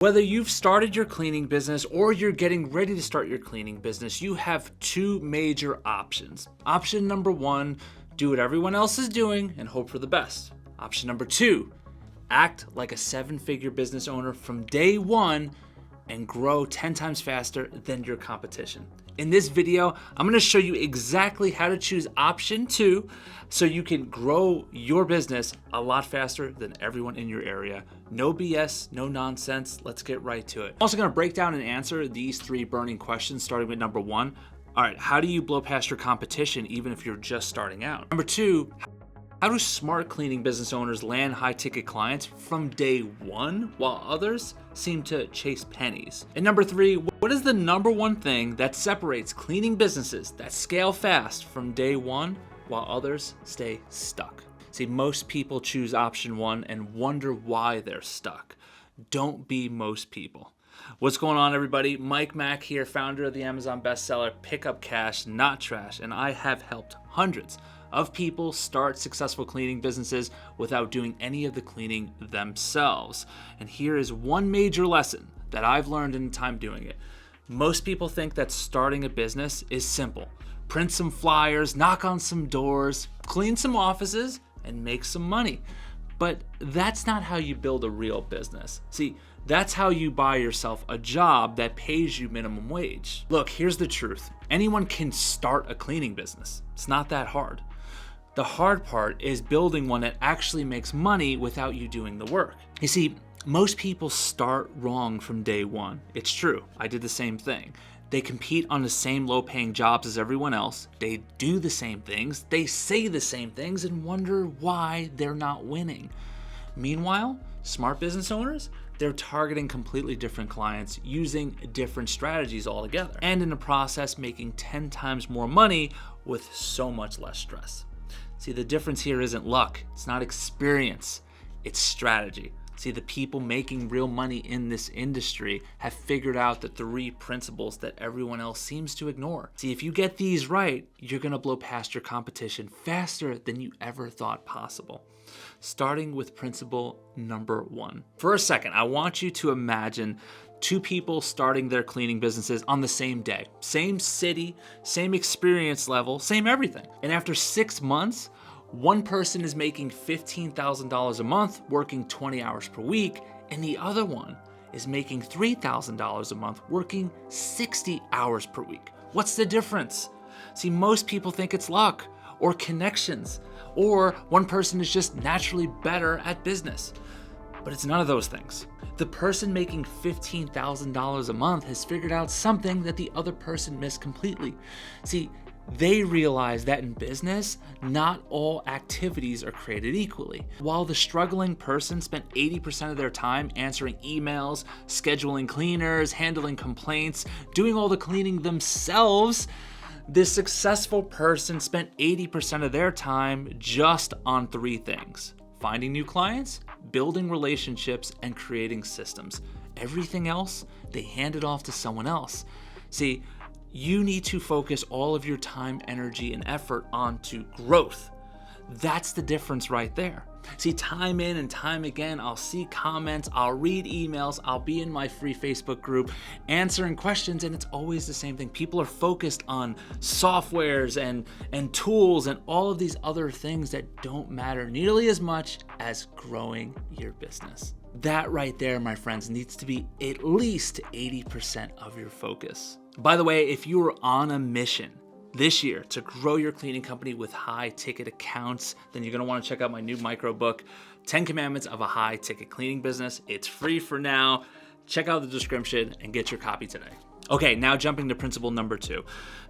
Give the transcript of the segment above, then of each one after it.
Whether you've started your cleaning business or you're getting ready to start your cleaning business, you have two major options. Option number one, do what everyone else is doing and hope for the best. Option number two, act like a 7-figure business owner from day one and grow 10 times faster than your competition. In this video, I'm going to show you exactly how to choose option two so you can grow your business a lot faster than everyone in your area. No BS, no nonsense. Let's get right to it. I'm also going to break down and answer these 3 burning questions, starting with number 1. All right, how do you blow past your competition even if you're just starting out? Number 2, how do smart cleaning business owners land high-ticket clients from day one while others seem to chase pennies? And number 3, what is the number one thing that separates cleaning businesses that scale fast from day one while others stay stuck? See, most people choose option 1 and wonder why they're stuck. Don't be most people. What's going on, everybody? Mike Mack here, founder of the Amazon bestseller Pick Up Cash, Not Trash, and I have helped hundreds of people start successful cleaning businesses without doing any of the cleaning themselves. And here is one major lesson that I've learned in time doing it. Most people think that starting a business is simple. Print some flyers, knock on some doors, clean some offices, and make some money. But that's not how you build a real business. See, that's how you buy yourself a job that pays you minimum wage. Look, here's the truth. Anyone can start a cleaning business. It's not that hard. The hard part is building one that actually makes money without you doing the work. You see, most people start wrong from day one. It's true. I did the same thing. They compete on the same low-paying jobs as everyone else. They do the same things. They say the same things and wonder why they're not winning. Meanwhile, smart business owners, they're targeting completely different clients using different strategies altogether, and in the process making 10 times more money with so much less stress. See, the difference here isn't luck. It's not experience. It's strategy. See, the people making real money in this industry have figured out the 3 principles that everyone else seems to ignore. See, if you get these right, you're going to blow past your competition faster than you ever thought possible. Starting with principle number 1. For a second, I want you to imagine 2 people starting their cleaning businesses on the same day. Same city, same experience level, same everything. And after 6 months, one person is making $15,000 a month, working 20 hours per week, and the other one is making $3,000 a month, working 60 hours per week. What's the difference? See, most people think it's luck or connections, or one person is just naturally better at business. But it's none of those things. The person making $15,000 a month has figured out something that the other person missed completely. See, they realize that in business, not all activities are created equally. While the struggling person spent 80% of their time answering emails, scheduling cleaners, handling complaints, doing all the cleaning themselves, the successful person spent 80% of their time just on 3 things: finding new clients, building relationships, and creating systems. Everything else, they handed off to someone else. See, you need to focus all of your time, energy, and effort onto growth. That's the difference right there. See, time in and time again, I'll see comments, I'll read emails, I'll be in my free Facebook group answering questions, and it's always the same thing. People are focused on softwares and tools and all of these other things that don't matter nearly as much as growing your business. That right there, my friends, needs to be at least 80% of your focus. By the way, if you are on a mission this year to grow your cleaning company with high ticket accounts, then you're going to want to check out my new micro book, 10 Commandments of a High Ticket Cleaning Business. It's free for now. Check out the description and get your copy today. Okay, now jumping to principle number 2.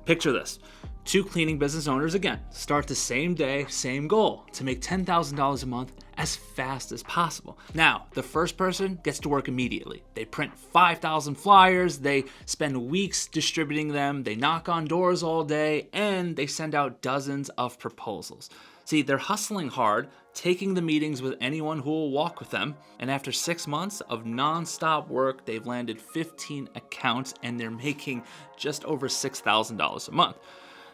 Picture this. 2 cleaning business owners, again, start the same day, same goal, to make $10,000 a month as fast as possible. Now, the first person gets to work immediately. They print 5,000 flyers, they spend weeks distributing them, they knock on doors all day, and they send out dozens of proposals. See, they're hustling hard, taking the meetings with anyone who will walk with them, and after 6 months of non-stop work, they've landed 15 accounts and they're making just over $6,000 a month.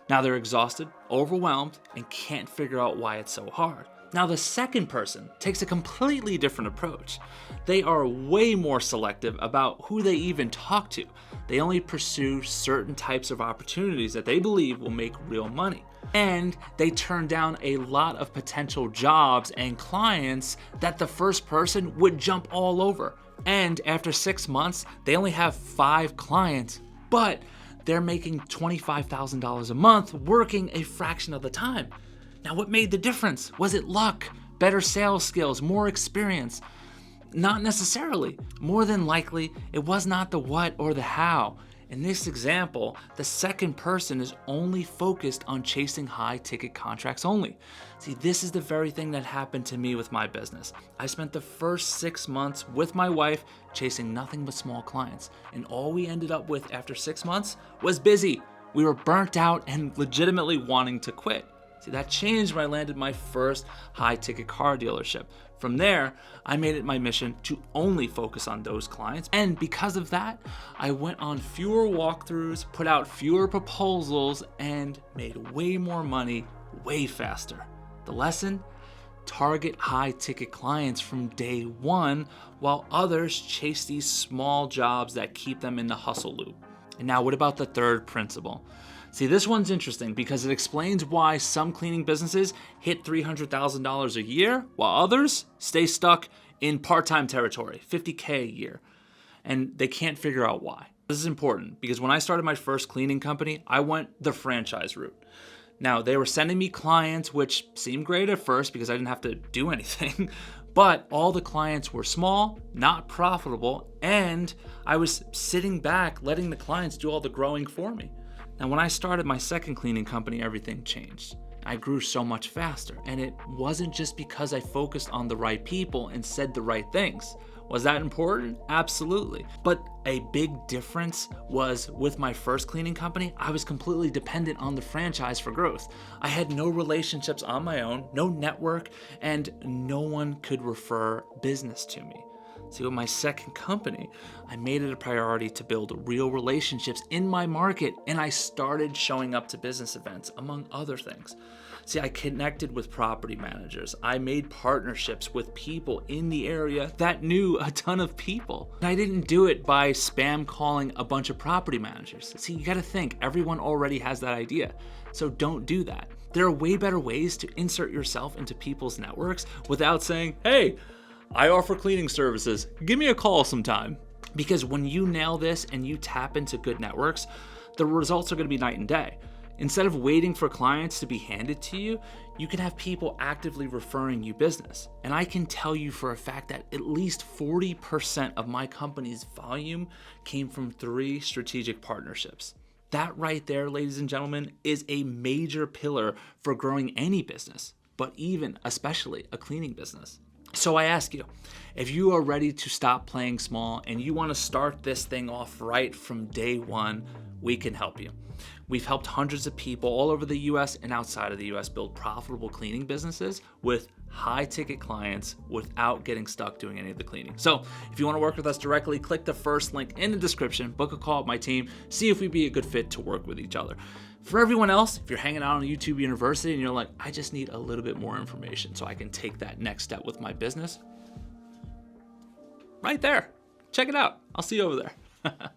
Now they're exhausted, overwhelmed, and can't figure out why it's so hard. Now, the second person takes a completely different approach. They are way more selective about who they even talk to. They only pursue certain types of opportunities that they believe will make real money. And they turn down a lot of potential jobs and clients that the first person would jump all over. And after 6 months, they only have 5 clients, but they're making $25,000 a month working a fraction of the time. Now, what made the difference? Was it luck, better sales skills, more experience? Not necessarily. More than likely, it was not the what or the how. In this example, the second person is only focused on chasing high ticket contracts only. See, this is the very thing that happened to me with my business. I spent the first 6 months with my wife chasing nothing but small clients, and all we ended up with after 6 months was busy. We were burnt out and legitimately wanting to quit. See, that changed when I landed my first high ticket car dealership. From there, I made it my mission to only focus on those clients. And because of that, I went on fewer walkthroughs, put out fewer proposals, and made way more money way faster. The lesson? Target high ticket clients from day one, while others chase these small jobs that keep them in the hustle loop. And now, what about the third principle? See, this one's interesting because it explains why some cleaning businesses hit $300,000 a year while others stay stuck in part-time territory, $50K a year, and they can't figure out why. This is important because when I started my first cleaning company, I went the franchise route. Now, they were sending me clients, which seemed great at first because I didn't have to do anything, but all the clients were small, not profitable, and I was sitting back letting the clients do all the growing for me. Now, when I started my second cleaning company, everything changed. I grew so much faster, and it wasn't just because I focused on the right people and said the right things. Was that important? Absolutely. But a big difference was with my first cleaning company, I was completely dependent on the franchise for growth. I had no relationships on my own, no network, and no one could refer business to me. See, with my second company, I made it a priority to build real relationships in my market, and I started showing up to business events, among other things. See, I connected with property managers. I made partnerships with people in the area that knew a ton of people. And I didn't do it by spam calling a bunch of property managers. See, you gotta think, everyone already has that idea. So don't do that. There are way better ways to insert yourself into people's networks without saying, hey, I offer cleaning services. Give me a call sometime. Because when you nail this and you tap into good networks, the results are going to be night and day. Instead of waiting for clients to be handed to you, you can have people actively referring you business. And I can tell you for a fact that at least 40% of my company's volume came from 3 strategic partnerships. That right there, ladies and gentlemen, is a major pillar for growing any business, but even, especially, a cleaning business. So I ask you, if you are ready to stop playing small and you want to start this thing off right from day one, we can help you. We've helped hundreds of people all over the US and outside of the US build profitable cleaning businesses with high ticket clients without getting stuck doing any of the cleaning. So if you want to work with us directly, click the first link in the description, book a call with my team, see if we'd be a good fit to work with each other. For everyone else, if you're hanging out on YouTube University and you're like, I just need a little bit more information so I can take that next step with my business, right there, check it out. I'll see you over there.